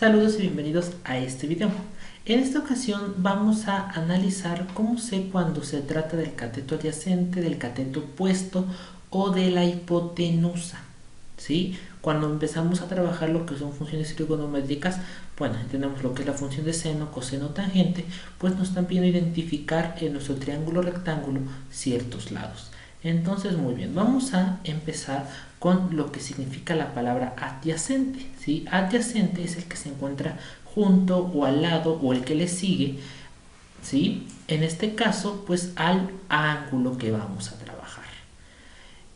Saludos y bienvenidos a este video. En esta ocasión vamos a analizar cómo sé cuando se trata del cateto adyacente, del cateto opuesto o de la hipotenusa. ¿Sí? Cuando empezamos a trabajar lo que son funciones trigonométricas, bueno, tenemos lo que es la función de seno, coseno, tangente, pues nos están pidiendo identificar en nuestro triángulo rectángulo ciertos lados. Entonces, muy bien, vamos a empezar con lo que significa la palabra adyacente, ¿sí? Adyacente es el que se encuentra junto o al lado o el que le sigue, ¿sí? En este caso, pues al ángulo que vamos a trabajar.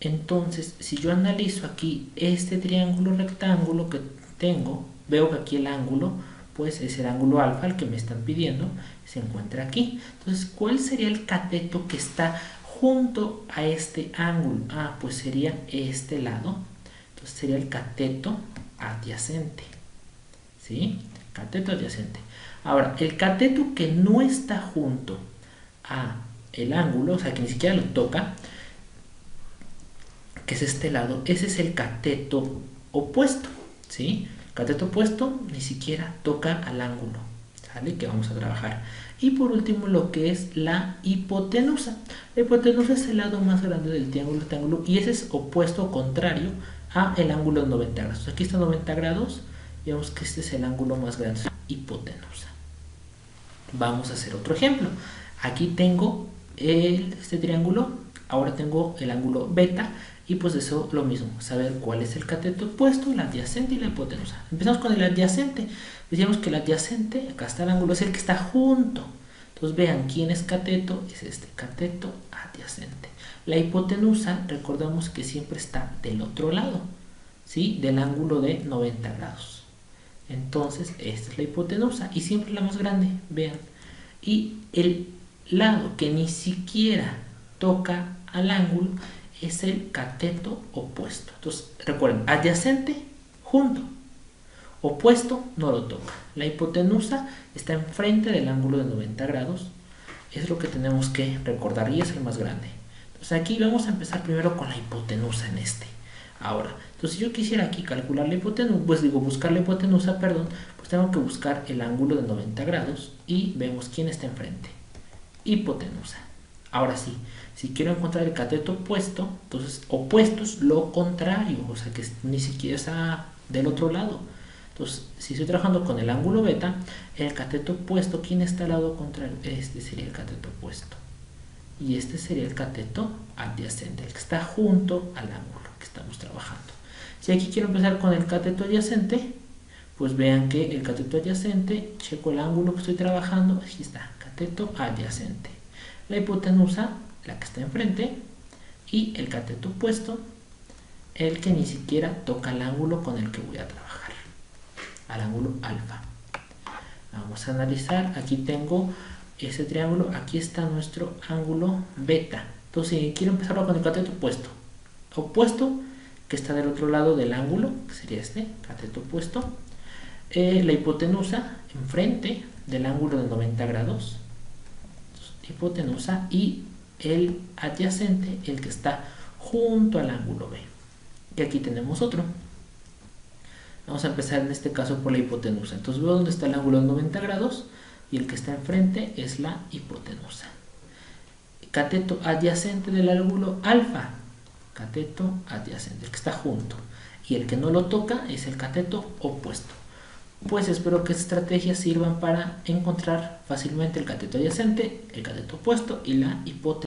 Entonces, si yo analizo aquí este triángulo rectángulo que tengo, veo que aquí el ángulo, pues es el ángulo alfa, el que me están pidiendo, se encuentra aquí. Entonces, ¿cuál sería el cateto que está junto a este ángulo? Pues sería este lado. Entonces sería el cateto adyacente. ¿Sí? Cateto adyacente. Ahora, el cateto que no está junto a el ángulo, o sea, que ni siquiera lo toca, que es este lado, ese es el cateto opuesto. ¿Sí? El cateto opuesto ni siquiera toca al ángulo, ¿sale? Que vamos a trabajar. Y por último, lo que es la hipotenusa. La hipotenusa es el lado más grande del triángulo rectángulo y ese es opuesto o contrario a el ángulo de 90 grados. Aquí está 90 grados y vemos que este es el ángulo más grande, hipotenusa. Vamos a hacer otro ejemplo. Aquí tengo este triángulo, ahora tengo el ángulo beta y pues eso lo mismo, saber cuál es el cateto opuesto, el adyacente y la hipotenusa. Empezamos con el adyacente. Decíamos que el adyacente, acá está el ángulo, es el que está junto. Entonces vean, ¿quién es cateto? Es este cateto adyacente. La hipotenusa, recordamos que siempre está del otro lado, ¿sí? Del ángulo de 90 grados. Entonces, esta es la hipotenusa y siempre la más grande, vean. Y el lado que ni siquiera toca al ángulo es el cateto opuesto. Entonces, recuerden, adyacente, junto. Opuesto, no lo toca. La hipotenusa está enfrente del ángulo de 90 grados. Es lo que tenemos que recordar y es el más grande. Entonces, aquí vamos a empezar primero con la hipotenusa en este. Ahora, entonces si yo quisiera aquí calcular la hipotenusa, buscar la hipotenusa, perdón, pues tengo que buscar el ángulo de 90 grados y vemos quién está enfrente. Hipotenusa. Ahora sí, si quiero encontrar el cateto opuesto, entonces opuesto es lo contrario, o sea que ni siquiera está del otro lado. Entonces, si estoy trabajando con el ángulo beta, el cateto opuesto, ¿quién está al lado contrario? Este sería el cateto opuesto. Y este sería el cateto adyacente, el que está junto al ángulo que estamos trabajando. Si aquí quiero empezar con el cateto adyacente, pues vean que el cateto adyacente, checo el ángulo que estoy trabajando, aquí está, cateto adyacente. La hipotenusa, la que está enfrente, y el cateto opuesto, el que ni siquiera toca el ángulo con el que voy a trabajar, al ángulo alfa. Vamos a analizar, aquí tengo ese triángulo, aquí está nuestro ángulo beta. Entonces, si quiero empezar con el cateto opuesto, que está del otro lado del ángulo, que sería este, cateto opuesto, la hipotenusa enfrente del ángulo de 90 grados, hipotenusa, y el adyacente, el que está junto al ángulo B. Y aquí tenemos otro. Vamos a empezar en este caso por la hipotenusa. Entonces veo dónde está el ángulo de 90 grados y el que está enfrente es la hipotenusa. Cateto adyacente del ángulo alfa. Cateto adyacente, el que está junto. Y el que no lo toca es el cateto opuesto. Pues espero que estas estrategias sirvan para encontrar fácilmente el cateto adyacente, el cateto opuesto y la hipotenusa.